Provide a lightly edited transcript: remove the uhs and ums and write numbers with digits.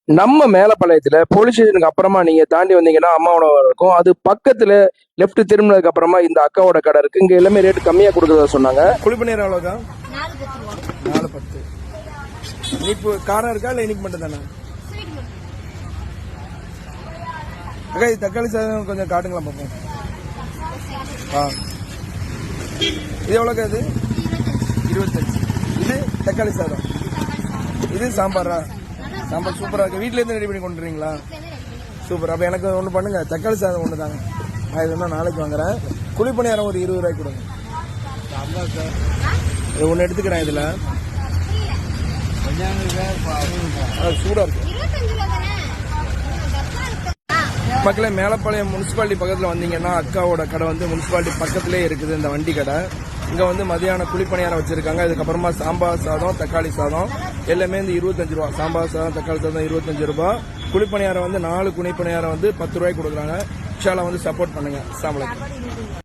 நம்ம மேலப்பாளையத்துல போலீஸ் ஸ்டேஷனுக்கு அப்புறமா நீங்க தாண்டி வந்தீங்கன்னா அம்மா உணவகம் இருக்கும். அது பக்கத்துல லெஃப்ட் திரும்பினதுக்கு அப்புறமா இந்த அக்காவோட கடை இருக்கு. இங்க எல்லாமே ரேட் கம்மியா கொடுக்கறதா சொன்னாங்க. குழிப்பநீர் எவ்வளவுக்கா? 410. இனிப்பு காரம் இருக்கா இல்ல இனிப்பு மட்டும் தானே? அக்கா இது தக்காளி சாதம் கொஞ்சம் காட்டுங்களா பாப்போம். இது எவ்வளோக்கா? இது 25. இது தக்காளி சாதம். இது சாம்பாரா? சாம்பார் சூப்பரா இருக்கு. வீட்ல இருந்து ரெடி பண்ணி கொண்டு வரீங்களா? சூப்பர். அப்ப எனக்கு ஒண்ணு பண்ணுங்க, தக்காளி சாதம் ஒண்ணு தாங்க. நான் இது நாளைக்கு வாங்குறேன். குழிப்பணியாரம் ஒரு 20 ரூபாய்க்கு கொடுங்க. இது ஒண்ணு எடுத்துக்கிறேன். இதுல சூடா இருக்கு. மக்களே, மேலப்பாளையம் முனிசிபாலிட்டி பக்கத்துல வந்தீங்கன்னா அக்காவோட கடை வந்து முனிசிபாலிட்டி பக்கத்திலே இருக்குது. இந்த வண்டி கடை இங்க வந்து மதியான குழிப்பணியாரம் வச்சிருக்காங்க. இதுக்கப்புறமா சாம்பார் சாதம், தக்காளி சாதம் எல்லாமே வந்து 25 ரூபா. சாம்பார் சாதம், தக்காளி சாதம் 25 ரூபாய். குழிப்பணியாரம் வந்து 4 குழிப்பணியாரம் வந்து 10 ரூபாய்க்கு கொடுக்குறாங்க. இன்ஷா அல்லாஹ் வந்து சப்போர்ட் பண்ணுங்க. அஸ்ஸலாமு அலைக்கும்.